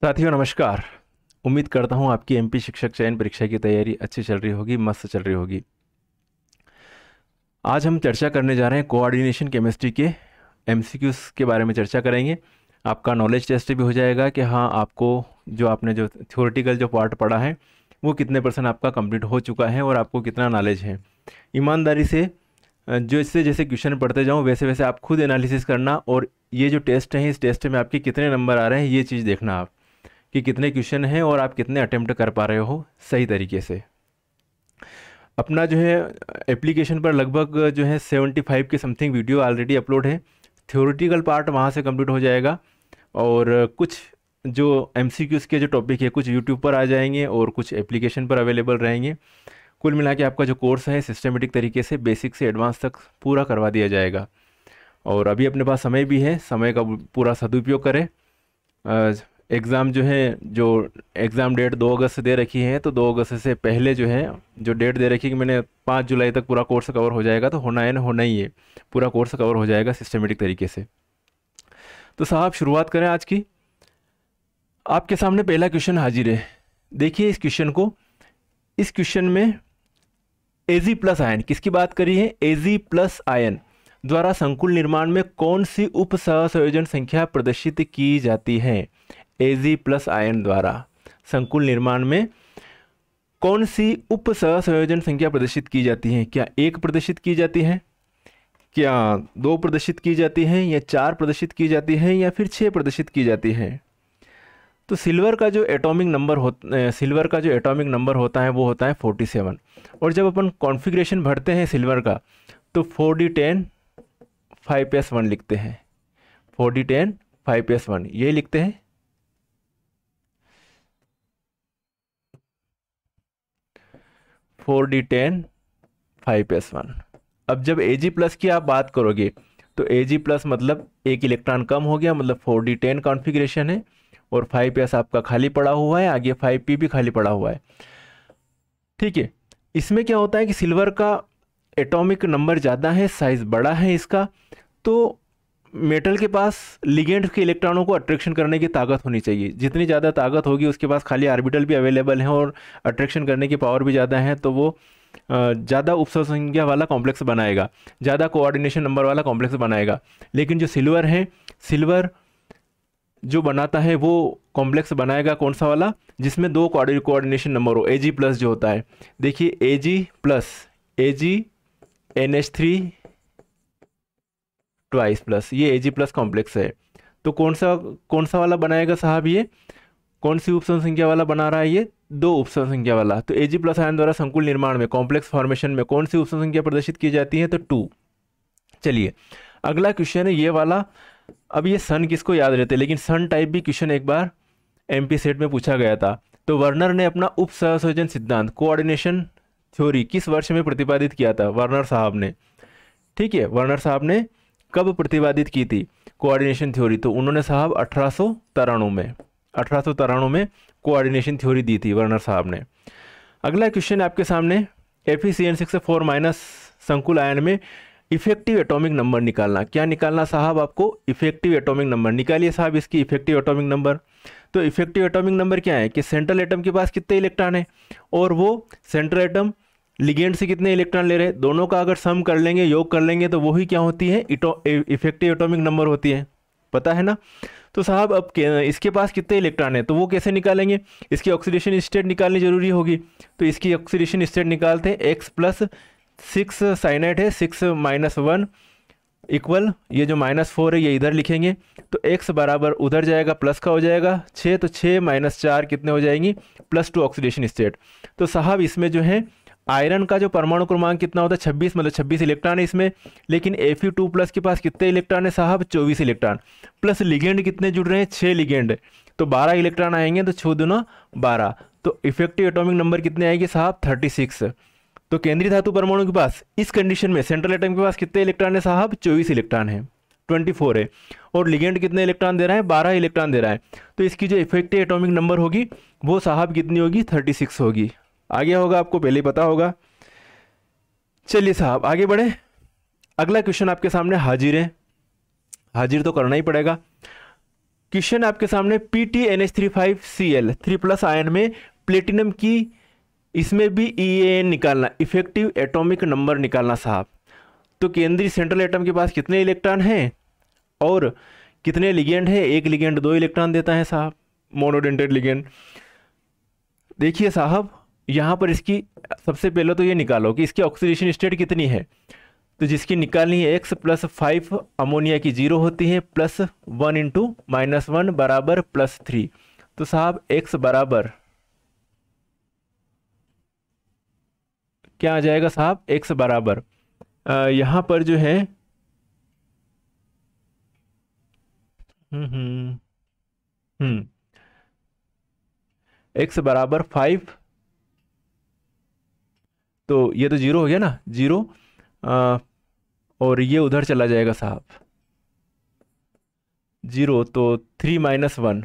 साथियों नमस्कार। उम्मीद करता हूँ आपकी एमपी शिक्षक चयन परीक्षा की तैयारी अच्छी चल रही होगी, मस्त चल रही होगी। आज हम चर्चा करने जा रहे हैं कोऑर्डिनेशन केमिस्ट्री के एमसीक्यूज के बारे में चर्चा करेंगे। आपका नॉलेज टेस्ट भी हो जाएगा कि हाँ, आपको जो आपने जो थ्योरेटिकल जो पार्ट पढ़ा है वो कितने % आपका कंप्लीट हो चुका है और आपको कितना नॉलेज है। ईमानदारी से जो इससे जैसे क्वेश्चन पढ़ते जाऊँ वैसे वैसे आप खुद एनालिसिस करना, और ये जो टेस्ट है इस टेस्ट में आपके कितने नंबर आ रहे हैं ये चीज़ देखना आप, कि कितने क्वेश्चन हैं और आप कितने अटेम्प्ट कर पा रहे हो सही तरीके से। अपना जो है एप्लीकेशन पर लगभग जो है 75 के समथिंग वीडियो ऑलरेडी अपलोड है। थ्योरेटिकल पार्ट वहाँ से कंप्लीट हो जाएगा और कुछ जो एमसीक्यूज़ के जो टॉपिक है कुछ यूट्यूब पर आ जाएंगे और कुछ एप्लीकेशन पर अवेलेबल रहेंगे। कुल मिला के आपका जो कोर्स है सिस्टमेटिक तरीके से बेसिक से एडवांस तक पूरा करवा दिया जाएगा। और अभी अपने पास समय भी है, समय का पूरा सदुपयोग करें। एग्ज़ाम जो है, जो एग्ज़ाम डेट 2 अगस्त से दे रखी है, तो 2 अगस्त से पहले जो है जो डेट दे रखी है कि मैंने 5 जुलाई तक पूरा कोर्स कवर हो जाएगा, तो होना है ना, होना ही है, पूरा कोर्स कवर हो जाएगा सिस्टमेटिक तरीके से। तो साहब शुरुआत करें आज की। आपके सामने पहला क्वेश्चन हाजिर है। देखिए इस क्वेश्चन को। इस क्वेश्चन में एजी प्लस आयन, किसकी बात करी है? एजी प्लस आयन द्वारा संकुल निर्माण में कौन सी उप सहसंयोजन संख्या प्रदर्शित की जाती है? एजी प्लस आयन द्वारा संकुल निर्माण में कौन सी उप सहसंयोजन संख्या प्रदर्शित की जाती है? क्या 1 प्रदर्शित की जाती है, क्या 2 प्रदर्शित की जाती है, या 4 प्रदर्शित की जाती है, या फिर 6 प्रदर्शित की जाती है? तो सिल्वर का जो एटॉमिक नंबर होता है वो होता है 47। और जब अपन कॉन्फ़िगरेशन भरते हैं सिल्वर का तो 4d10 5s1 लिखते हैं। 4d10 5s1 ये लिखते हैं। Four D ten 5s1। अब जब Ag प्लस की आप बात करोगे तो Ag प्लस मतलब 1 इलेक्ट्रॉन कम हो गया, मतलब 4d10 कॉन्फ़िगरेशन है और 5s आपका खाली पड़ा हुआ है, आगे 5p भी खाली पड़ा हुआ है। ठीक है। इसमें क्या होता है कि सिल्वर का एटॉमिक नंबर ज़्यादा है, साइज़ बड़ा है इसका, तो मेटल के पास लिगेंड के इलेक्ट्रॉनों को अट्रैक्शन करने की ताकत होनी चाहिए। जितनी ज़्यादा ताकत होगी उसके पास खाली ऑर्बिटल भी अवेलेबल है और अट्रैक्शन करने की पावर भी ज़्यादा है, तो वो ज़्यादा उपसंख्या वाला कॉम्प्लेक्स बनाएगा, ज़्यादा कोऑर्डिनेशन नंबर वाला कॉम्प्लेक्स बनाएगा। लेकिन जो सिल्वर है, सिल्वर जो बनाता है वो कॉम्प्लेक्स बनाएगा कौन सा वाला? जिसमें 2 कोऑर्डिनेशन नंबर हो, Ag प्लस जो होता है। देखिए Ag plus, Ag NH3 twice plus, ये Ag प्लस कॉम्प्लेक्स है। तो कौन सा वाला बनाएगा साहब? ये कौन सी उपसम संख्या वाला बना रहा है? ये 2 उपसम संख्या वाला। तो Ag प्लस आयन द्वारा संकुल निर्माण में कॉम्प्लेक्स फॉर्मेशन में कौन सी उपसम संख्या प्रदर्शित की जाती है? तो 2। चलिए अगला क्वेश्चन है ये वाला। अब ये सन किसको याद रहते हैं, लेकिन सन टाइप भी क्वेश्चन एक बार एमपी सेट में पूछा गया था। तो वर्नर ने अपना उप सहसंयोजन सिद्धांत कोऑर्डिनेशन थ्योरी किस वर्ष में प्रतिपादित किया था? वर्नर साहब ने। ठीक है, वर्नर साहब ने कब प्रतिपादित की थी कोऑर्डिनेशन थ्योरी? तो उन्होंने साहब 1893 में कोऑर्डिनेशन थ्योरी दी थी वर्नर साहब ने। अगला क्वेश्चन आपके सामने, Fe(CN)6 संकुल आयन में इफेक्टिव एटॉमिक नंबर निकालना। क्या निकालना साहब? आपको इफेक्टिव एटॉमिक नंबर निकालिए साहब, इसकी इफेक्टिव एटॉमिक नंबर। तो इफेक्टिव एटॉमिक नंबर क्या है कि सेंट्रल एटम के पास कितने इलेक्ट्रॉन है और वो सेंट्रल एटम लिगेंड से कितने इलेक्ट्रॉन ले रहे हैं, दोनों का अगर सम कर लेंगे, योग कर लेंगे, तो वही क्या होती है? इफेक्टिव एटॉमिक नंबर होती है। पता है ना? तो साहब अब इसके पास कितने इलेक्ट्रॉन है तो वो कैसे निकालेंगे? इसकी ऑक्सीडेशन स्टेट निकालनी जरूरी होगी। तो इसकी ऑक्सीडेशन स्टेट निकालते हैं। X+6 साइनाइड है, 6 - 1 इक्वल, ये जो -4 है ये इधर लिखेंगे, तो X बराबर उधर जाएगा, प्लस का हो जाएगा 6, तो 6 - 4 कितने हो जाएंगी? +2 ऑक्सीडेशन स्टेट। तो साहब इसमें जो है आयरन का जो परमाणु क्रमांक कितना होता है? 26, मतलब 26 इलेक्ट्रॉन है इसमें। लेकिन Fe2+ के पास कितने इलेक्ट्रॉन है साहब? 24 इलेक्ट्रॉन। प्लस लिगेंड कितने जुड़ रहे हैं? 6 लिगेंड, तो 12 इलेक्ट्रॉन आएंगे, तो 6 दूना 12। तो इफेक्टिव एटॉमिक नंबर कितने आएंगे साहब? 36। तो केंद्रीय धातु परमाणु के पास इस कंडीशन में सेंट्रल एटम के पास कितने इलेक्ट्रॉन है साहब? 24 इलेक्ट्रॉन है, 24 है। और लिगेंड कितने इलेक्ट्रॉन दे रहा है? 12 इलेक्ट्रॉन दे रहा है। तो इसकी जो इफेक्टिव एटॉमिक नंबर होगी वो साहब कितनी होगी? 36 होगी। आगे होगा, आपको पहले ही पता होगा। चलिए साहब आगे बढ़े। अगला क्वेश्चन आपके सामने हाजिर है, हाजिर तो करना ही पड़ेगा। क्वेश्चन आपके सामने PtNH35Cl 3+ आयन में प्लेटिनम की, इसमें भी EAN निकालना, इफेक्टिव एटॉमिक नंबर निकालना साहब। तो केंद्रीय सेंट्रल एटम के पास कितने इलेक्ट्रॉन हैं और कितने लिगेंड है? एक लिगेंड 2 इलेक्ट्रॉन देता है साहब, मोनोडेंटेड लिगेंड। देखिए साहब, यहाँ पर इसकी सबसे पहले तो ये निकालो कि इसकी ऑक्सीडेशन स्टेट कितनी है। तो जिसकी निकालनी है x + 5 अमोनिया की 0 होती है, +1 × -1 बराबर +3। तो साहब x बराबर क्या आ जाएगा साहब? x बराबर यहाँ पर जो है x बराबर 5, तो ये तो 0 हो गया ना, 0, और ये उधर चला जाएगा साहब 0, तो 3 - 1,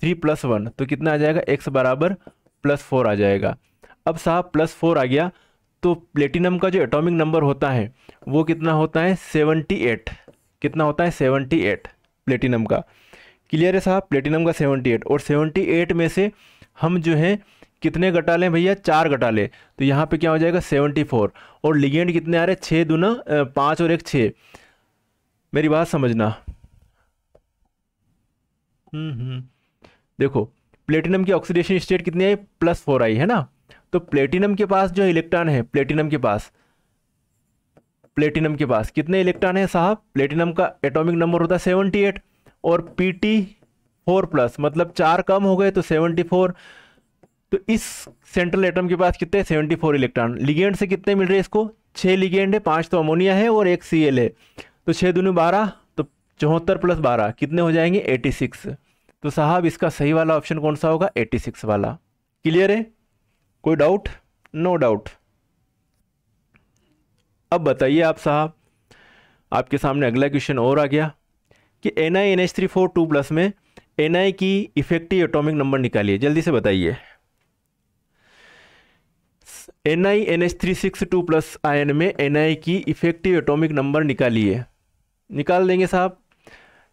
3 + 1, तो कितना आ जाएगा? x बराबर +4 आ जाएगा। अब साहब +4 आ गया तो प्लेटिनम का जो एटॉमिक नंबर होता है वो कितना होता है? 78। कितना होता है? 78 प्लेटिनम का। क्लियर है साहब? प्लेटिनम का 78, और 78 में से हम जो है कितने घटा लें भैया? 4 घटा लें, तो यहाँ पे क्या हो जाएगा? 74। और लिगेंड कितने आ रहे हैं? 6 दूना 5 और 1 6। मेरी बात समझना। देखो प्लेटिनम की ऑक्सीडेशन स्टेट कितनी आई? +4 आई है ना। तो प्लेटिनम के पास जो इलेक्ट्रॉन है, प्लेटिनम के पास कितने इलेक्ट्रॉन है साहब? प्लेटिनम का एटॉमिक नंबर होता है 78, और Pt4+, मतलब 4 कम हो गए तो 74। तो इस सेंट्रल एटम के पास कितने? 74 इलेक्ट्रॉन। लिगेंड से कितने मिल रहे हैं इसको? 6 लिगेंड है, 5 तो अमोनिया है और 1 Cl है, तो 6 दूनी 12, तो 74 + 12 कितने हो जाएंगे? 86। तो साहब इसका सही वाला ऑप्शन कौन सा होगा? 86 वाला। क्लियर है? कोई डाउट? No doubt. अब बताइए आप साहब, आपके सामने अगला क्वेश्चन और आ गया कि NiNH3 2+ में Na की इफेक्टिव एटॉमिक नंबर निकालिए, जल्दी से बताइए। NiNH3 2+ आयन में Na की इफेक्टिव एटॉमिक नंबर निकालिए। निकाल देंगे साहब।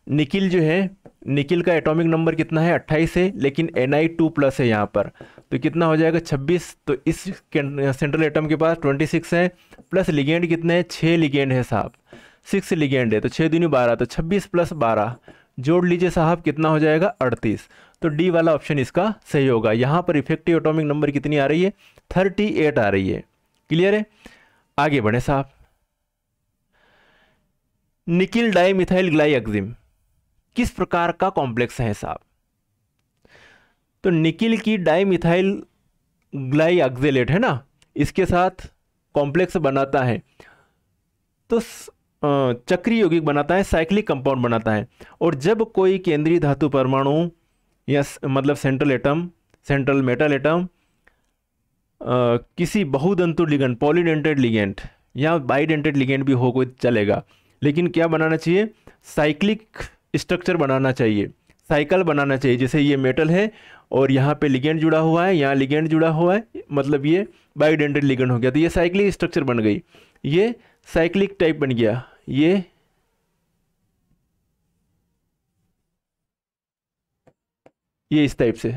निकिल जो है, निकिल का एटॉमिक नंबर कितना है? 28 है, लेकिन Ni2+ है यहाँ पर, तो कितना हो जाएगा? 26। तो इस सेंट्रल एटम के पास 26 है, प्लस लिगेंड कितने हैं? 6 लिगेंड है साहब, 6 लिगेंड है, तो 6 दूनी 12, तो 26 + 12 जोड़ लीजिए साहब, कितना हो जाएगा? 38। तो डी वाला ऑप्शन इसका सही होगा। यहाँ पर इफेक्टिव एटॉमिक नंबर कितनी आ रही है? 38 आ रही है। क्लियर है? आगे बढ़े साहब। निकिल डाइमिथाइल ग्लाइएक्सिम किस प्रकार का कॉम्प्लेक्स है साहब? तो निकिल की डाइमिथाइल ग्लाइऑक्जेलेट है ना, इसके साथ कॉम्प्लेक्स बनाता है, तो चक्रीय यौगिक बनाता है, साइक्लिक कंपाउंड बनाता है। और जब कोई केंद्रीय धातु परमाणु या मतलब सेंट्रल मेटल एटम किसी बहुदंतु लिगेंड, पॉलीडेंटेड लिगेंड या बाइडेंटेड लिगेंड भी हो कोई चलेगा, लेकिन क्या बनाना चाहिए? साइक्लिक स्ट्रक्चर बनाना चाहिए, साइकिल बनाना चाहिए। जैसे ये मेटल है और यहाँ पे लिगेंड जुड़ा हुआ है, यहाँ लिगेंड जुड़ा हुआ है, मतलब ये बाइडेंटेड लिगेंड हो गया, तो ये साइक्लिक स्ट्रक्चर बन गई, ये साइक्लिक टाइप बन गया, ये इस टाइप से।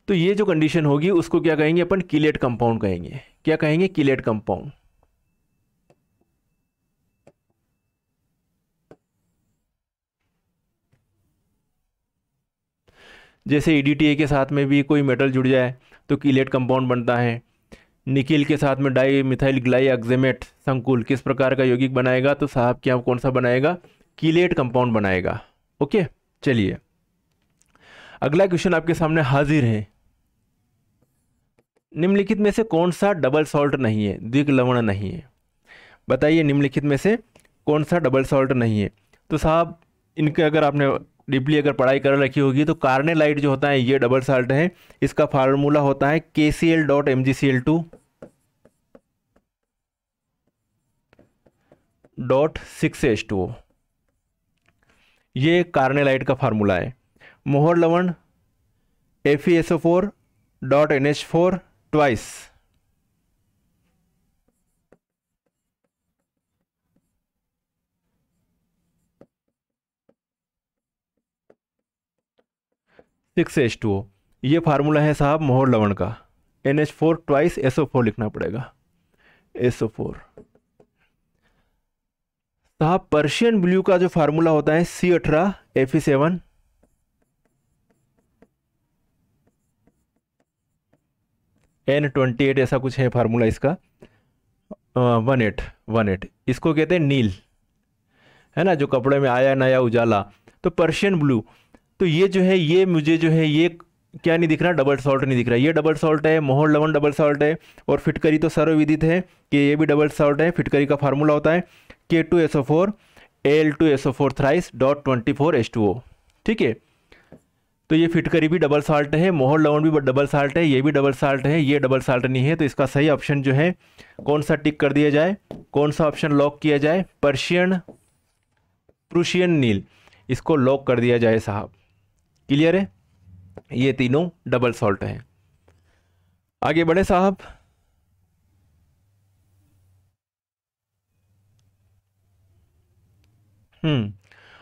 तो ये जो कंडीशन होगी उसको क्या कहेंगे अपन? कीलेट कंपाउंड कहेंगे। क्या कहेंगे? Chelate compound. जैसे EDTA के साथ में भी कोई मेटल जुड़ जाए तो कीलेट कंपाउंड बनता है। निकिल के साथ में डाई मिथाइल ग्लाइऑक्जेमेट संकुल किस प्रकार का यौगिक बनाएगा? तो साहब क्या कौन सा बनाएगा? कीलेट कंपाउंड बनाएगा। ओके, चलिए अगला क्वेश्चन आपके सामने हाजिर है। निम्नलिखित में से कौन सा डबल सॉल्ट नहीं है, द्विक लवण नहीं है? बताइए निम्नलिखित में से कौन सा डबल सॉल्ट नहीं है? तो साहब इनके अगर आपने डीपली अगर पढ़ाई कर रखी होगी तो कार्नेलाइट जो होता है ये डबल सॉल्ट है। इसका फार्मूला होता है KCl.MgCl2.6H2O। ये कार्नेलाइट का फार्मूला है। मोहर लवण FeSO4.NH4 ट्वाइस। 6H2O। ये फार्मूला है साहब मोहर लवण का। NH4 ट्वाइस SO4 लिखना पड़ेगा, SO4। साहब पर्शियन ब्लू का जो फार्मूला होता है C18 Fe7 N28, ऐसा कुछ है फार्मूला इसका। 18 इसको कहते हैं नील, है ना, जो कपड़े में आया नया उजाला। तो पर्शियन ब्लू, तो ये जो है ये मुझे जो है ये क्या नहीं दिख रहा, डबल सॉल्ट नहीं दिख रहा। ये डबल सॉल्ट है, मोहर लवण डबल सॉल्ट है, और फिटकरी तो सर्वविदित है कि ये भी डबल सॉल्ट है। फिटकरी का फार्मूला होता है K2SO4 Al2SO4 thrice dot 24H2O। ठीक है, तो ये फिटकरी भी डबल साल्ट है, मोहर लवण भी डबल साल्ट है, ये भी डबल साल्ट है, ये डबल साल्ट नहीं है। तो इसका सही ऑप्शन जो है कौन सा टिक कर दिया जाए, कौन सा ऑप्शन लॉक किया जाए, प्रूशियन नील, इसको लॉक कर दिया जाए साहब। क्लियर है, ये तीनों डबल सॉल्ट हैं। आगे बढ़े साहब।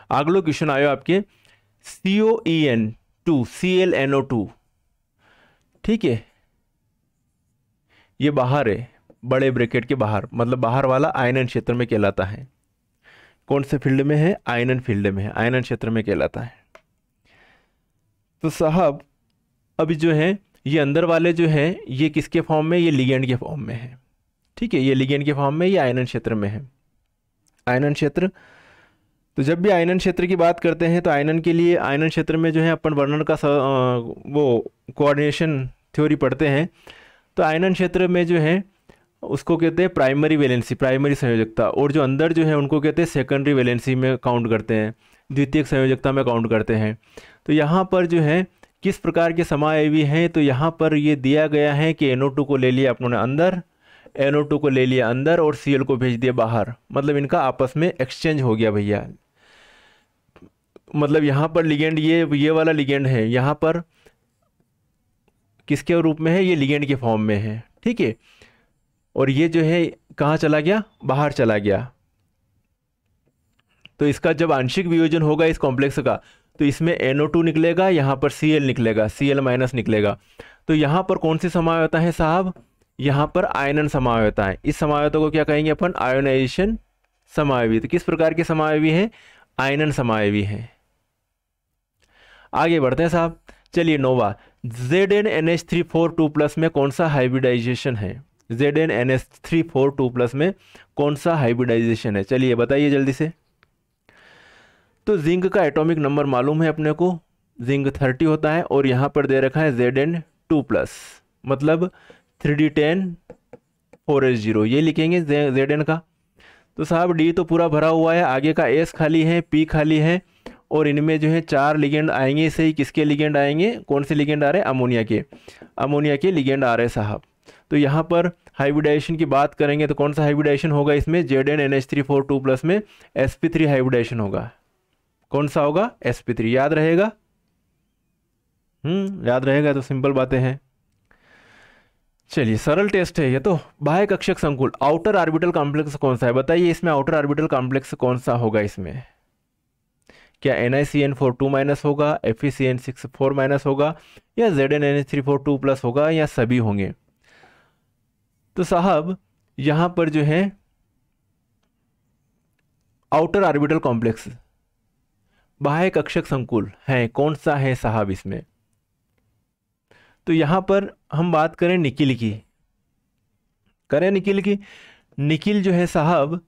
अगलो क्वेश्चन आयो आपके COEN2 ClNO2। ठीक है, ये बाहर है, बड़े ब्रैकेट के बाहर, मतलब बाहर वाला आयनन क्षेत्र में कहलाता है। कौन से फील्ड में है, आयनन फील्ड में है, आयनन क्षेत्र में कहलाता है। तो साहब अभी जो है ये अंदर वाले जो है ये किसके फॉर्म में, ये लिगेंड के फॉर्म में है। ठीक है, ये लिगेंड के फॉर्म में, ये आयनन क्षेत्र में है, आयनन क्षेत्र। तो जब भी आयनन क्षेत्र की बात करते हैं तो आयनन के लिए आयनन क्षेत्र में जो है अपन वर्णन का वो कोऑर्डिनेशन थ्योरी पढ़ते हैं। तो आयनन क्षेत्र में जो है उसको कहते हैं प्राइमरी वैलेंसी, प्राइमरी संयोजकता, और जो अंदर जो है उनको कहते हैं सेकेंडरी वैलेंसी में काउंट करते हैं, द्वितीयक संयोजकता में काउंट करते हैं। तो यहाँ पर जो है किस प्रकार के समाअवयवी हैं, तो यहाँ पर ये दिया गया है कि NO2 को ले लिया अपनों ने अंदर, NO2 को ले लिया अंदर और Cl को भेज दिया बाहर, मतलब इनका आपस में एक्सचेंज हो गया भैया। मतलब यहाँ पर लिगेंड ये वाला लिगेंड है, यहाँ पर किसके रूप में है, ये लिगेंड के फॉर्म में है। ठीक है, और ये जो है कहाँ चला गया, बाहर चला गया। तो इसका जब आंशिक वियोजन होगा इस कॉम्प्लेक्स का, तो इसमें NO2 निकलेगा, यहाँ पर Cl निकलेगा, Cl माइनस निकलेगा। तो यहाँ पर कौन सी समावयवता है साहब, यहाँ पर आयनन समावयवता है। इस समावयवता को क्या कहेंगे अपन, आयोनाइजेशन समावयवी। तो किस प्रकार के समावयवी है, आयनन समावयवी है। आगे बढ़ते हैं साहब। चलिए नोवा, ZnNH342+ में कौन सा हाइब्रिडाइजेशन है, ZnNH342+ में कौन सा हाइब्रिडाइजेशन है, चलिए बताइए जल्दी से। तो जिंक का एटॉमिक नंबर मालूम है अपने को, जिंक 30 होता है, और यहाँ पर दे रखा है Zn2+, मतलब 3D10 4s0, ये लिखेंगे Zn का। तो साहब D तो पूरा भरा हुआ है, आगे का S खाली है, P खाली है, और इनमें जो है 4 लिगेंड आएंगे। सही, किसके लिगेंड आएंगे, कौन से लिगेंड आ रहे हैं, अमोनिया के लिगेंड आ रहे हैं साहब। तो यहाँ पर हाइब्रिडाइजेशन की बात करेंगे तो कौन सा हाइब्रिडाइजेशन होगा इसमें, ZnNH342+ में sp3 हाइब्रिडाइजेशन होगा। कौन सा होगा, sp3, याद रहेगा। याद रहेगा तो सिंपल बातें हैं। चलिए सरल टेस्ट है ये तो। बाह्य कक्षक संकुल, आउटर ऑर्बिटल कॉम्प्लेक्स कौन सा है, बताइए इसमें आउटर ऑर्बिटल कॉम्प्लेक्स कौन सा होगा इसमें। क्या NiCN4 2- होगा, FeCN6 4- होगा, या ZnNH342+ होगा, या सभी होंगे। तो साहब यहां पर जो है आउटर ऑर्बिटल कॉम्प्लेक्स बाह्य कक्षक संकुल है, कौन सा है साहब इसमें। तो यहां पर हम बात करें निकिल की, निकिल जो है साहब,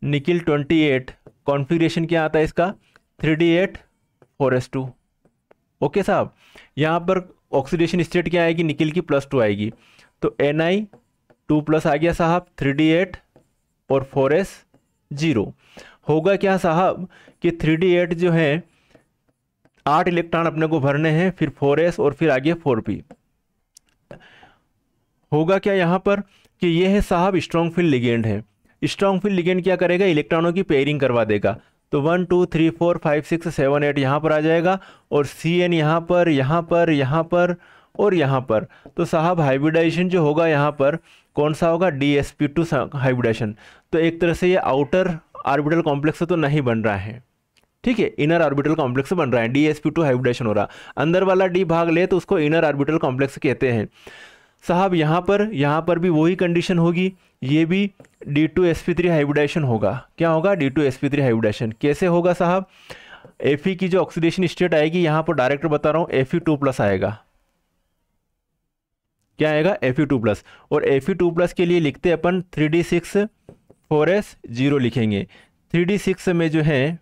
निकिल 28 कॉन्फ़िगरेशन क्या आता है इसका, 3D8 4s2। ओके साहब, यहाँ पर ऑक्सीडेशन स्टेट क्या आएगी, निकिल की +2 आएगी। तो Ni2+ आ गया साहब, 3D8 और 4s0। होगा क्या साहब कि 3D8 जो है 8 इलेक्ट्रॉन अपने को भरने हैं, फिर 4s और फिर आगे 4p। होगा क्या यहाँ पर कि ये है साहब स्ट्रॉन्ग फील्ड लिगेंड है। स्ट्रॉन्ग फील्ड लिगेंड क्या करेगा, इलेक्ट्रॉनों की पेयरिंग करवा देगा। तो 1 2 3 4 5 6 7 8 यहाँ पर आ जाएगा, और Cn यहाँ पर, यहाँ पर, यहाँ पर और यहाँ पर। तो साहब हाइब्रिडाइजेशन जो होगा यहाँ पर कौन सा होगा, DsP2 हाइब्रिडाइजेशन। तो एक तरह से ये आउटर ऑर्बिटल कॉम्प्लेक्स तो नहीं बन रहा है, ठीक है, इनर ऑर्बिटल कॉम्प्लेक्स बन रहा है, DsP2 हाइब्रिडेशन हो रहा, अंदर वाला डी भाग ले तो उसको इनर ऑर्बिटल कॉम्प्लेक्स कहते हैं साहब। यहाँ पर भी वही कंडीशन होगी, ये भी D2sp3 हाइब्रिडेशन होगा। क्या होगा? D2sp3 hybridisation. कैसे होगा साहब? Fe की जो ऑक्सीडेशन स्टेट आएगी, यहाँ पर डायरेक्ट बता रहा हूँ, Fe2+ आएगा। क्या आएगा? Fe2+। और Fe2+ के लिए लिखते हैं अपन 3d6 4s0 लिखेंगे। 3d6 में जो है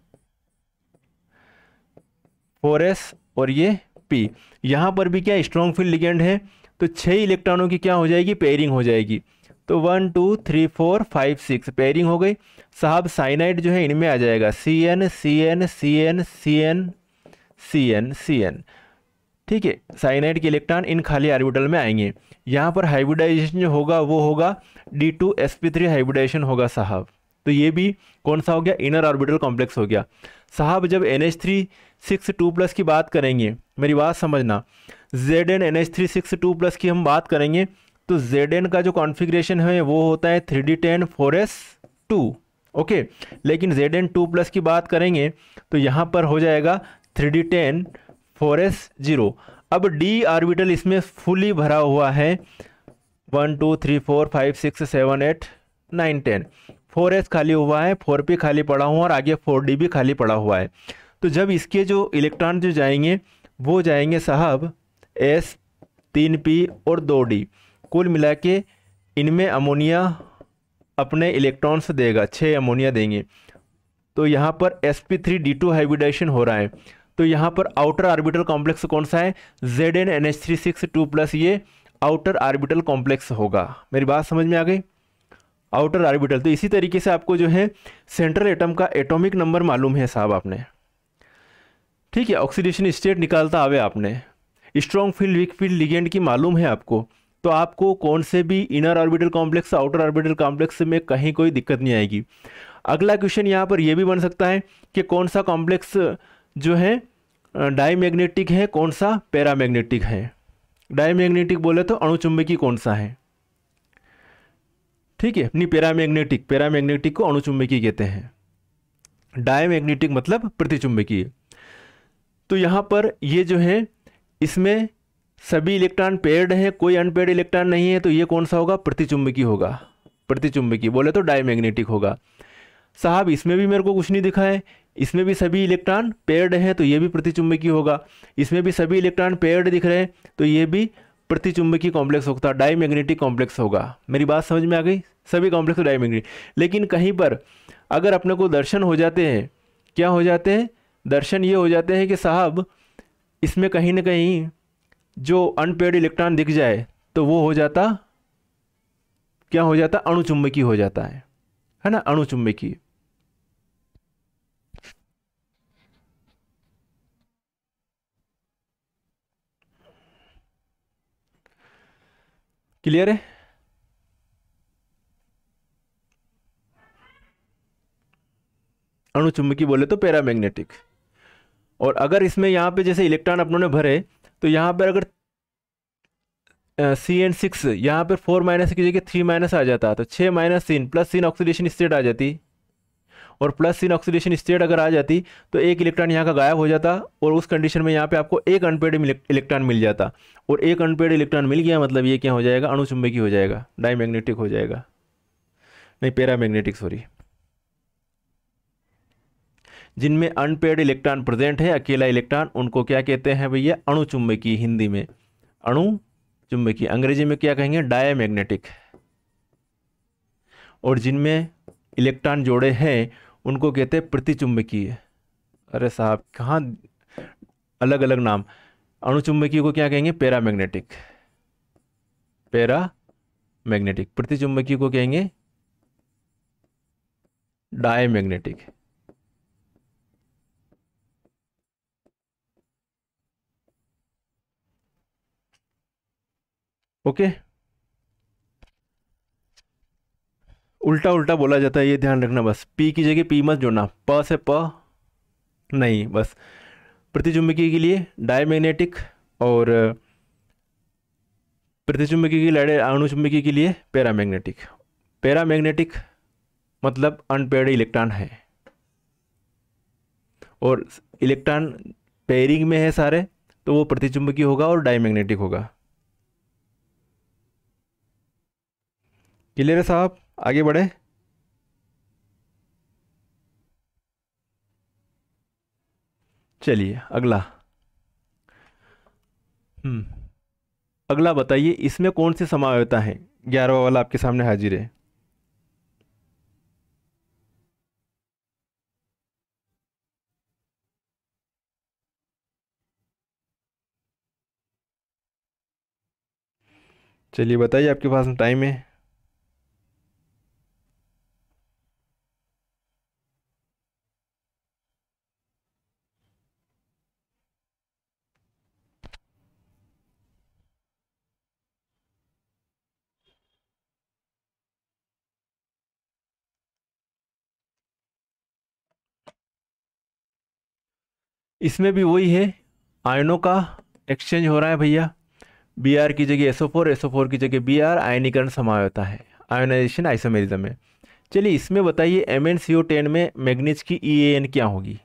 4s और ये p, यहाँ पर भी क्या स्ट्रॉन्ग फील्ड लिगेंड है, तो 6 इलेक्ट्रॉनों की क्या हो जाएगी? पेयरिंग हो जाएगी। तो 1 2 3 4 5 6 पेयरिंग हो गई साहब। साइनाइड जो है इनमें आ जाएगा, Cn Cn Cn Cn Cn Cn। ठीक है, साइनाइड के इलेक्ट्रॉन इन खाली ऑर्बिटल में आएंगे। यहाँ पर हाइब्रिडाइजेशन जो होगा वो होगा D2sp3 हाइब्रिडाइजेशन होगा साहब। तो ये भी कौन सा हो गया? इनर ऑर्बिटल कॉम्प्लेक्स हो गया साहब। जब NH3 6 2+ की बात करेंगे, मेरी बात समझना, Zn NH3 6 2+ की हम बात करेंगे तो Zn का जो कॉन्फ़िगरेशन है वो होता है 3d10 4s2। ओके, लेकिन Zn2+ की बात करेंगे तो यहाँ पर हो जाएगा 3d10 4s0। अब d ऑर्बिटल इसमें फुली भरा हुआ है, 1 2 3 4 5 6 7 8 9 10। 4s खाली हुआ है, 4p खाली पड़ा हुआ और आगे 4d भी खाली पड़ा हुआ है। तो जब इसके जो इलेक्ट्रॉन जो जाएंगे वो जाएंगे साहब s 3p और 2d, कुल मिला के इनमें अमोनिया अपने इलेक्ट्रॉन्स देगा, 6 अमोनिया देंगे। तो यहाँ पर sp3d2 हाइब्रिडेशन हो रहा है। तो यहाँ पर आउटर ऑर्बिटल कॉम्प्लेक्स कौन सा है? Zn NH3 6 2+, ये आउटर ऑर्बिटल कॉम्प्लेक्स होगा। मेरी बात समझ में आ गई? Outer orbital. तो इसी तरीके से आपको जो है सेंट्रल एटम का एटॉमिक नंबर मालूम है साहब आपने। ठीक है, ऑक्सीडेशन स्टेट निकालता आवे आपने, strong field weak field ligand की मालूम है आपको, तो आपको कौन से भी inner orbital complex outer orbital complex में कहीं कोई दिक्कत नहीं आएगी। अगला क्वेश्चन यहाँ पर यह भी बन सकता है कि कौन सा कॉम्प्लेक्स जो है डाईमैग्नेटिक है, कौन सा पैरामैग्नेटिक है। डाईमैग्नेटिक बोले तो अणुचुंबकीय कौन सा है? ठीक है, अपनी पैरामैग्नेटिक को अणुचुंबकीय कहते हैं, डाईमैग्नेटिक मतलब प्रतिचुंबकीय। तो यहाँ पर ये जो है इसमें सभी इलेक्ट्रॉन पेयर्ड हैं, कोई अनपेयर्ड इलेक्ट्रॉन नहीं है, तो ये कौन सा होगा? प्रतिचुंबकीय होगा। प्रतिचुंबकीय बोले तो डाईमैग्नेटिक होगा साहब। इसमें भी मेरे को कुछ नहीं दिखा है, इसमें भी सभी इलेक्ट्रॉन पेयर्ड हैं तो ये भी प्रतिचुंबकीय होगा। इसमें भी सभी इलेक्ट्रॉन पेयर्ड दिख रहे हैं तो ये भी प्रतिचुंबकीय कॉम्प्लेक्स होता है, डाईमैग्नेटिक कॉम्प्लेक्स होगा। मेरी बात समझ में आ गई? सभी कॉम्प्लेक्स डाईमैग्नेटिक। लेकिन कहीं पर अगर अपने को दर्शन हो जाते हैं, क्या हो जाते हैं? दर्शन ये हो जाते हैं कि साहब इसमें कहीं ना कहीं जो अनपेयर्ड इलेक्ट्रॉन दिख जाए तो वो हो जाता, क्या हो जाता? अणुचुंबकीय हो जाता है ना, अणुचुंबकीय। क्लियर है? अणुचुंबकीय बोले तो पैरामैग्नेटिक। और अगर इसमें यहाँ पे जैसे इलेक्ट्रॉन अपनों ने भरे तो यहाँ पर अगर Cn6 यहाँ पर 4- की जगह 3- आ जाता तो 6 - प्लस सीन ऑक्सीडेशन स्टेट आ जाती, और प्लस सीन ऑक्सीडेशन स्टेट अगर आ जाती तो एक इलेक्ट्रॉन यहाँ का गायब हो जाता, और उस कंडीशन में यहाँ पे आपको एक अनपेयर्ड इलेक्ट्रॉन मिल जाता। और एक अनपेयर्ड इलेक्ट्रॉन मिल गया मतलब ये क्या हो जाएगा? अणुचुंबकीय हो जाएगा, डाईमैग्नेटिक हो जाएगा, नहीं पैरामैग्नेटिक सॉरी। जिनमें अनपेयर्ड इलेक्ट्रॉन प्रेजेंट है, अकेला इलेक्ट्रॉन, उनको क्या कहते हैं भैया? अणुचुंबकीय। हिंदी में अणुचुंबकीय, अंग्रेजी में क्या कहेंगे? डायमैग्नेटिक। और जिनमें इलेक्ट्रॉन जोड़े हैं उनको कहते हैं प्रतिचुंबकीय। अरे साहब कहाँ अलग अलग नाम। अणुचुंबकीय को क्या कहेंगे? पैरामैग्नेटिक। पैरामैग्नेटिक। प्रतिचुंबकीय को कहेंगे डायमैग्नेटिक। ओके, उल्टा उल्टा बोला जाता है, ये ध्यान रखना बस। पी की जगह पी मत जोड़ना, प से प नहीं, बस प्रतिचुंबकीय के लिए डायमैग्नेटिक और प्रतिचुंबकीय के लिए अणुचुंबकीय के लिए पैरामैग्नेटिक। पैरामैग्नेटिक मतलब अनपेयर्ड इलेक्ट्रॉन है, और इलेक्ट्रॉन पेयरिंग में है सारे, तो वो प्रतिचुंबकीय होगा और डायमैग्नेटिक होगा। क्लियर है साहब? आगे बढ़े। चलिए अगला। हम्म अगला बताइए, इसमें कौन सी समायोता है? 11वां वाला आपके सामने हाजिर है। चलिए बताइए, आपके पास टाइम है। इसमें भी वही है, आयनों का एक्सचेंज हो रहा है भैया। Br की जगह SO4, SO4 की जगह Br, आयनीकरण समायोता है, आयोनाइजेशन आइसोमेरिज्म है। चलिए इसमें बताइए, MnCO10 में मैग्नीज की EAN क्या होगी?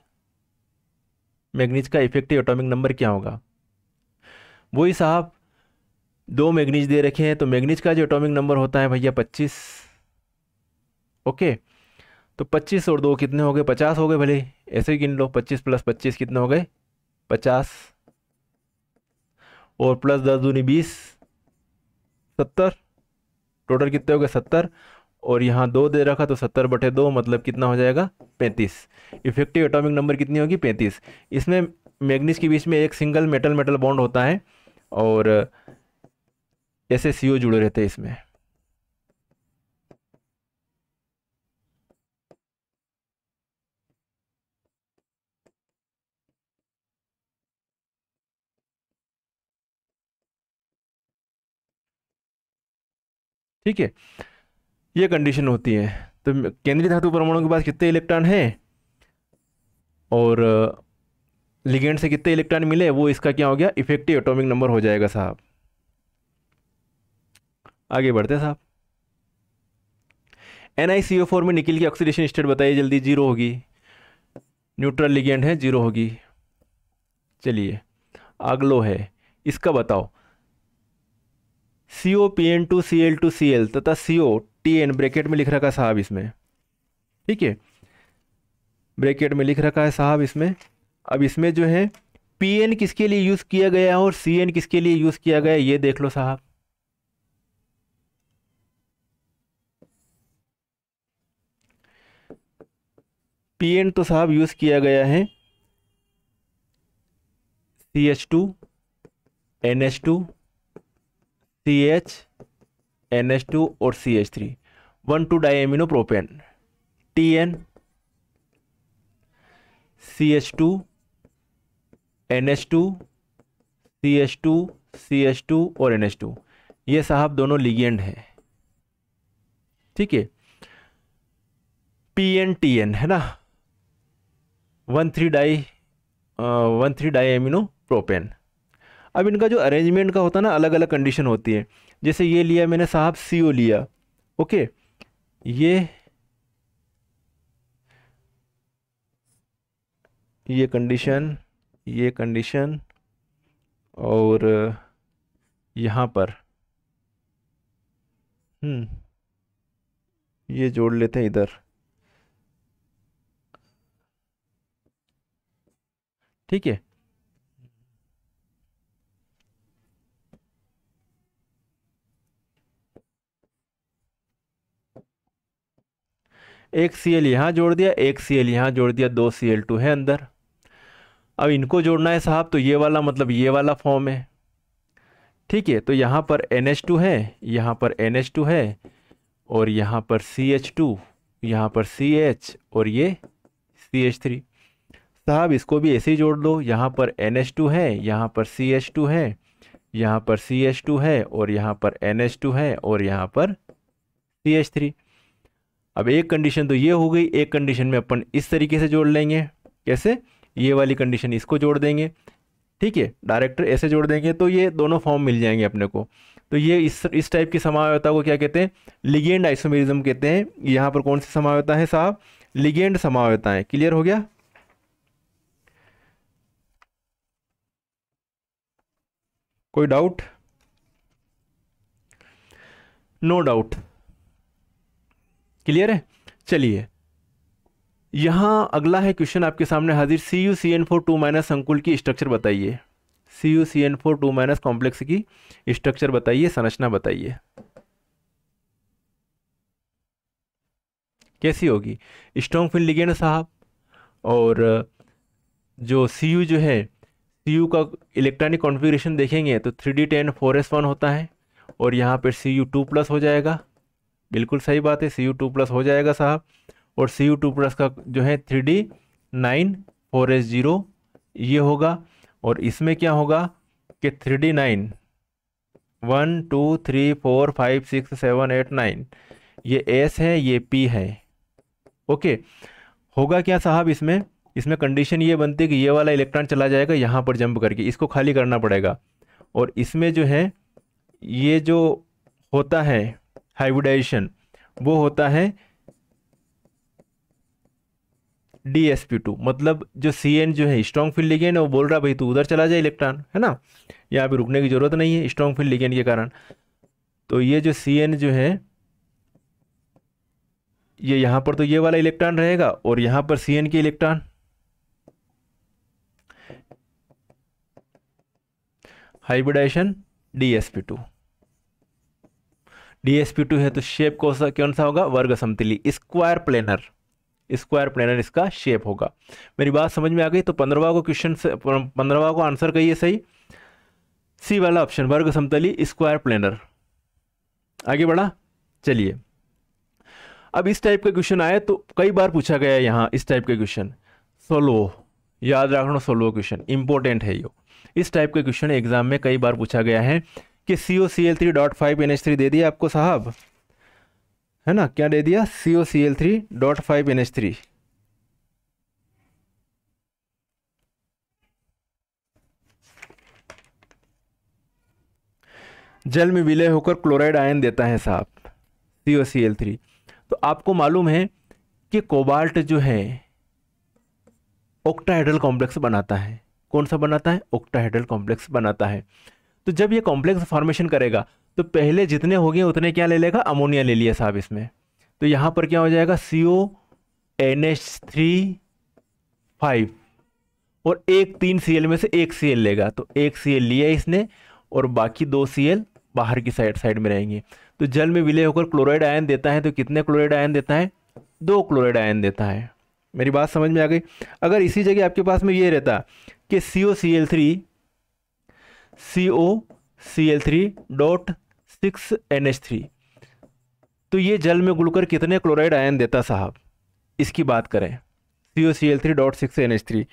मैग्नीज का इफेक्टिव एटॉमिक नंबर क्या होगा? वही साहब, दो मैग्नीज दे रखे हैं, तो मैग्नीज का जो एटॉमिक नंबर होता है भैया 25। ओके, तो 25 और 2 कितने हो गए? 50 हो गए। भले ऐसे ही गिन लो, 25 + 25 कितने हो गए? 50, और प्लस 10 दूनी 20, 70। टोटल कितने हो गए? 70। और यहाँ 2 दे रखा, तो 70/2 मतलब कितना हो जाएगा? 35। इफेक्टिव एटॉमिक नंबर कितनी होगी? 35। इसमें मैग्नीज के बीच में एक सिंगल मेटल मेटल बॉन्ड होता है, और ऐसे CO जुड़े रहते हैं इसमें। ठीक है, ये कंडीशन होती है। तो केंद्रीय धातु परमाणु के पास कितने इलेक्ट्रॉन हैं, और लिगेंड से कितने इलेक्ट्रॉन मिले, वो इसका क्या हो गया? इफेक्टिव एटॉमिक नंबर हो जाएगा साहब। आगे बढ़ते हैं साहब। NiCO4 में निकल की ऑक्सीडेशन स्टेट बताइए जल्दी। 0 होगी, न्यूट्रल लिगेंड है, 0 होगी। चलिए अगलो है, इसका बताओ। COPN2Cl2Cl तथा COTN ब्रैकेट में लिख रखा है साहब इसमें। ठीक है, ब्रैकेट में लिख रखा है साहब इसमें। अब इसमें जो है PN किसके लिए यूज किया गया है और CN किसके लिए यूज किया गया है, ये देख लो साहब। PN तो साहब यूज किया गया है CH2, NH2, CH, NH2 और CH3, 1,2 डाइएमिनो propane. TN, CH2, NH2, CH2, CH2 और NH2, ये साहब दोनों लिगेंड हैं। ठीक है, PN-TN है ना, 1,3 डाइएमिनो प्रोपेन। अब इनका जो अरेंजमेंट का होता है ना, अलग अलग कंडीशन होती है। जैसे ये लिया मैंने साहब, CO लिया। ओके, ये कंडीशन, ये कंडीशन, और यहाँ पर ये जोड़ लेते हैं इधर। ठीक है, एक Cl यहाँ जोड़ दिया, एक Cl यहाँ जोड़ दिया, 2 Cl2 है अंदर। अब इनको जोड़ना है साहब, तो ये वाला मतलब ये वाला फॉर्म है। ठीक है, तो यहाँ पर NH2 है, यहाँ पर NH2 है, और यहाँ पर CH2, यहाँ पर CH, और ये CH3। साहब इसको भी ऐसे ही जोड़ लो, यहाँ पर NH2 है, यहाँ पर CH2 है, यहाँ पर CH2 है, और यहाँ पर NH2 है, और यहाँ पर CH3। अब एक कंडीशन तो ये हो गई, एक कंडीशन में अपन इस तरीके से जोड़ लेंगे। कैसे? ये वाली कंडीशन इसको जोड़ देंगे। ठीक है, डायरेक्टर ऐसे जोड़ देंगे, तो ये दोनों फॉर्म मिल जाएंगे अपने को। तो ये इस टाइप की समायोता को क्या कहते हैं? लिगेंड आइसोमेरिज्म कहते हैं। यहाँ पर कौन सी समायोता है साहब? लिगेंड समायोता है। क्लियर हो गया? कोई डाउट? नो डाउट, क्लियर है। चलिए यहाँ अगला है क्वेश्चन आपके सामने हाजिर, CuCN4 2 माइनस संकुल की स्ट्रक्चर बताइए। CuCN4 2 माइनस कॉम्प्लेक्स की स्ट्रक्चर बताइए, संरचना बताइए कैसी होगी। स्ट्रॉन्ग फील्ड लिगेंड साहब, और जो Cu जो है, Cu का इलेक्ट्रॉनिक कॉन्फ़िगरेशन देखेंगे तो 3d10 4s1 होता है, और यहाँ पर Cu2+ हो जाएगा। बिल्कुल सही बात है, Cu2+ हो जाएगा साहब। और Cu2+ का जो है 3d9 4s0 ये होगा। और इसमें क्या होगा कि 3d9 1 2 3 4 5 6 7 8 9 ये S है, ये P है। ओके, होगा क्या साहब इसमें, इसमें कंडीशन ये बनती है कि ये वाला इलेक्ट्रॉन चला जाएगा यहाँ पर जंप करके, इसको खाली करना पड़ेगा। और इसमें जो है ये जो होता है हाइब्रिडाइजेशन, वो होता है DsP2, मतलब जो Cn जो है स्ट्रॉन्ग फील्ड लिगेंड है, वो बोल रहा भाई तू उधर चला जाए इलेक्ट्रॉन, है ना, यहाँ पे रुकने की जरूरत नहीं है स्ट्रॉन्ग फील्ड लिगेंड के कारण। तो ये जो Cn जो है, ये यहाँ पर तो ये वाला इलेक्ट्रॉन रहेगा, और यहाँ पर Cn के इलेक्ट्रॉन, हाइब्रिडाइजेशन DsP2। DsP2 है तो शेप कौन सा होगा, वर्ग समतली, स्क्वायर प्लेनर, स्क्वायर प्लेनर इसका शेप होगा। मेरी बात समझ में आ गई। तो 15वां को क्वेश्चन से 15वां को आंसर कहिए सही, सी वाला ऑप्शन, वर्ग समतली स्क्वायर प्लेनर। आगे बढ़ा, चलिए अब इस टाइप का क्वेश्चन आया तो कई बार पूछा गया है यहाँ, इस टाइप का क्वेश्चन सोल्व, याद रखना सोल्व क्वेश्चन इंपॉर्टेंट है ये। इस टाइप का क्वेश्चन एग्जाम में कई बार पूछा गया है कि COCl3.5NH3 दे दिया आपको साहब, है ना, क्या दे दिया, COCl3.5NH3। जल में विलय होकर क्लोराइड आयन देता है साहब COCl3। तो आपको मालूम है कि कोबाल्ट जो है ऑक्टाहेड्रल कॉम्प्लेक्स बनाता है। कौन सा बनाता है, ऑक्टाहेड्रल कॉम्प्लेक्स बनाता है। तो जब ये कॉम्प्लेक्स फॉर्मेशन करेगा तो पहले जितने हो गए उतने क्या ले लेगा, अमोनिया ले लिया साहब इसमें। तो यहाँ पर क्या हो जाएगा, CONH3 5, और एक 3 Cl में से एक Cl लेगा, तो एक Cl लिया इसने, और बाकी 2 Cl बाहर की साइड में रहेंगे। तो जल में विलय होकर क्लोराइड आयन देता है, तो कितने क्लोराइड आयन देता है, 2 क्लोराइड आयन देता है। मेरी बात समझ में आ गई। अगर इसी जगह आपके पास में ये रहता कि COCl3.6NH3, तो ये जल में घुलकर कितने क्लोराइड आयन देता साहब, इसकी बात करें। COCl3.6NH3,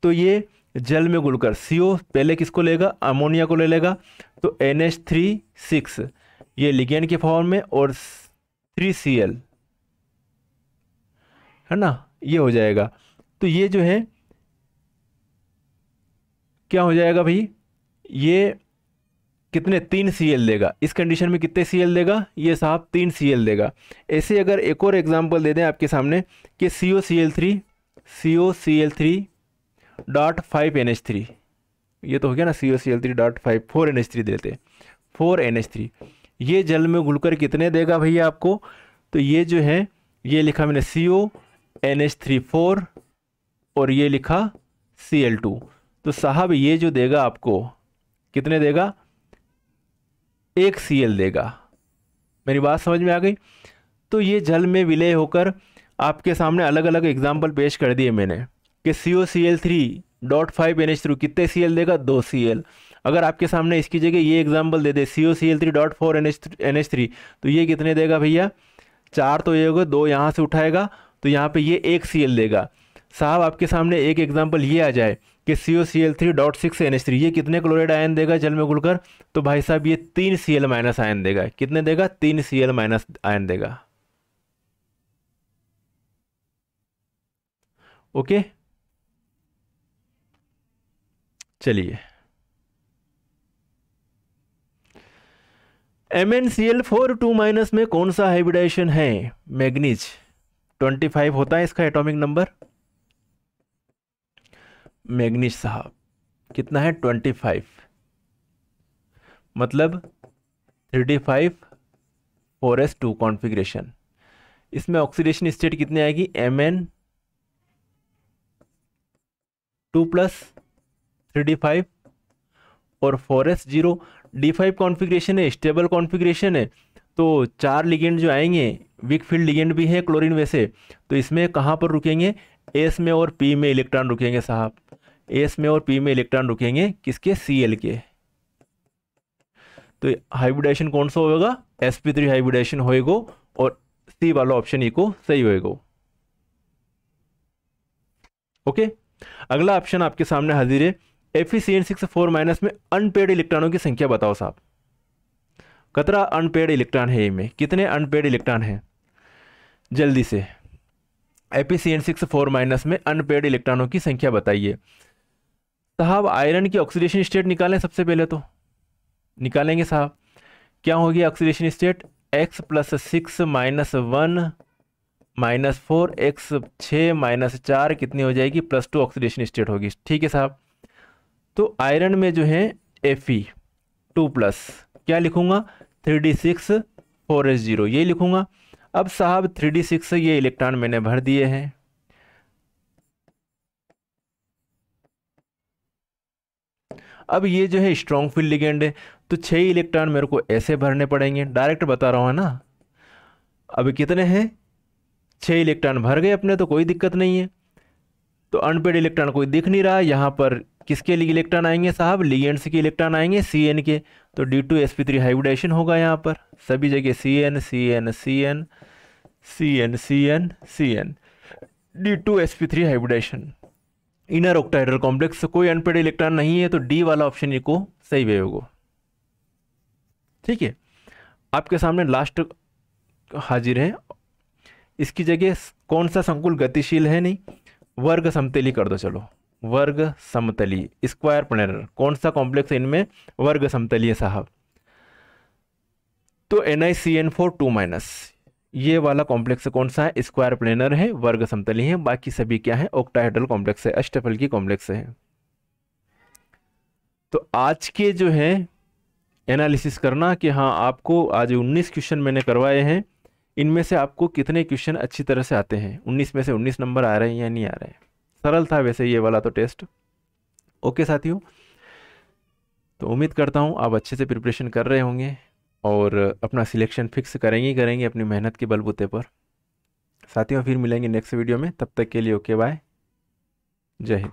तो ये जल में घुलकर CO पहले किसको लेगा, अमोनिया को ले लेगा, तो NH3 6 ये लिगेंड के फॉर्म में, और 3Cl, है ना, ये हो जाएगा। तो ये जो है क्या हो जाएगा भाई, ये कितने, 3 Cl देगा। इस कंडीशन में कितने Cl देगा, ये साहब 3 Cl देगा। ऐसे अगर एक और एग्जांपल दे दें आपके सामने कि COCl3.5NH3, ये तो हो गया ना, COCl3.5 4NH3 देते, 4NH3, ये जल में घुलकर कितने देगा भैया आपको, तो ये जो है, ये लिखा मैंने CONH3 4, और ये लिखा Cl2। तो साहब ये जो देगा आपको कितने देगा, 1 Cl देगा। मेरी बात समझ में आ गई। तो ये जल में विलय होकर आपके सामने अलग अलग एग्जाम्पल पेश कर दिए मैंने कि COCl3.5NH3 कितने Cl देगा, 2 Cl। अगर आपके सामने इसकी जगह ये एग्जाम्पल दे दे COCl3.4NH3, तो ये कितने देगा भैया, 4 तो ये होगा, 2 यहाँ से उठाएगा, तो यहाँ पे ये 1 Cl देगा। साहब आपके सामने एक एग्जाम्पल ये आ जाए कि COCl3.6NH3 ये कितने क्लोराइड आयन देगा जल में घुलकर, तो भाई साहब ये 3 Cl माइनस आयन देगा। कितने देगा, 3 Cl माइनस आयन देगा। ओके, चलिए MnCl4 2 माइनस में कौन सा हाइब्रिडाइजेशन है, मैग्नीज 25 होता है इसका एटॉमिक नंबर। मैग्नीज साहब कितना है, 25। मतलब 3d5 4s2 कॉन्फ़िगरेशन। इसमें ऑक्सीडेशन स्टेट कितनी आएगी, Mn2 + 3d5 और 4s0। d5 कॉन्फ़िगरेशन है, स्टेबल कॉन्फ़िगरेशन है, तो 4 लिगेंड जो आएंगे, वीक फील्ड लिगेंड भी है क्लोरीन वैसे, तो इसमें कहाँ पर रुकेंगे, एस में और पी में इलेक्ट्रॉन रुकेंगे साहब। एस में और पी में इलेक्ट्रॉन रुकेंगे किसके, Cl के। तो हाइब्रिडेशन कौन सा होगा, sp3 हाइब्रिडेशन होएगा और सी वाला ऑप्शन ई को सही होएगा। ओके, अगला ऑप्शन आपके सामने हाजिर है, Fe2CN6 में अनपेड इलेक्ट्रॉनों की संख्या बताओ साहब। कितना अनपेड इलेक्ट्रॉन है इनमें, कितने अनपेड इलेक्ट्रॉन हैं, जल्दी से। Fe2CN6 में अनपेड इलेक्ट्रॉनों की संख्या बताइए साहब। आयरन की ऑक्सीडेशन स्टेट निकालें, सबसे पहले तो निकालेंगे साहब। क्या होगी ऑक्सीडेशन स्टेट, x + 6 - 1 - 4 x 6 - 4 कितनी हो जाएगी, +2 ऑक्सीडेशन स्टेट होगी। ठीक है साहब, तो आयरन में जो है Fe2+, क्या लिखूंगा, 3d6 4s0 ये लिखूंगा। अब साहब 3d6 ये इलेक्ट्रॉन मैंने भर दिए हैं, अब ये जो है स्ट्रॉन्ग फील्ड लिगेंड है, तो 6 इलेक्ट्रॉन मेरे को ऐसे भरने पड़ेंगे, डायरेक्ट बता रहा हूँ ना। अब कितने हैं, 6 इलेक्ट्रॉन भर गए अपने, तो कोई दिक्कत नहीं है। तो अनपेड इलेक्ट्रॉन कोई दिख नहीं रहा, यहाँ पर किसके लिए इलेक्ट्रॉन आएंगे साहब, लिगेंड्स के इलेक्ट्रॉन आएंगे, Cn के। तो D2sp3 हाइब्रिडेशन होगा यहाँ पर सभी जगह, Cn Cn Cn Cn Cn Cn, D2sp3 hybridisation. Inner octahedral complex, कोई अनपेड इलेक्ट्रॉन नहीं है, तो डी वाला ऑप्शन ये को सही वे होगा। ठीक है, आपके सामने लास्ट हाजिर है, इसकी जगह कौन सा संकुल गतिशील है, नहीं वर्ग समतली कर दो, चलो वर्ग समतली स्क्वायर प्लेनर, कौन सा कॉम्प्लेक्स है इनमें, वर्ग समतली है साहब। तो NiCN4 2- ये वाला कॉम्प्लेक्स कौन सा है, स्क्वायर प्लेनर है, वर्ग समतली है, बाकी सभी क्या है, ऑक्टाहेड्रल कॉम्प्लेक्स है, अष्टफल की कॉम्प्लेक्स है। तो आज के जो है एनालिसिस करना कि हाँ आपको आज 19 क्वेश्चन मैंने करवाए हैं, इनमें से आपको कितने क्वेश्चन अच्छी तरह से आते हैं, 19 में से 19 नंबर आ रहे हैं या नहीं आ रहे हैं। सरल था वैसे ये वाला तो टेस्ट। ओके साथियों, तो उम्मीद करता हूँ आप अच्छे से प्रिपरेशन कर रहे होंगे और अपना सिलेक्शन फिक्स करेंगे ही करेंगे अपनी मेहनत के बलबूते पर। साथियों फिर मिलेंगे नेक्स्ट वीडियो में, तब तक के लिए ओके बाय, जय हिंद।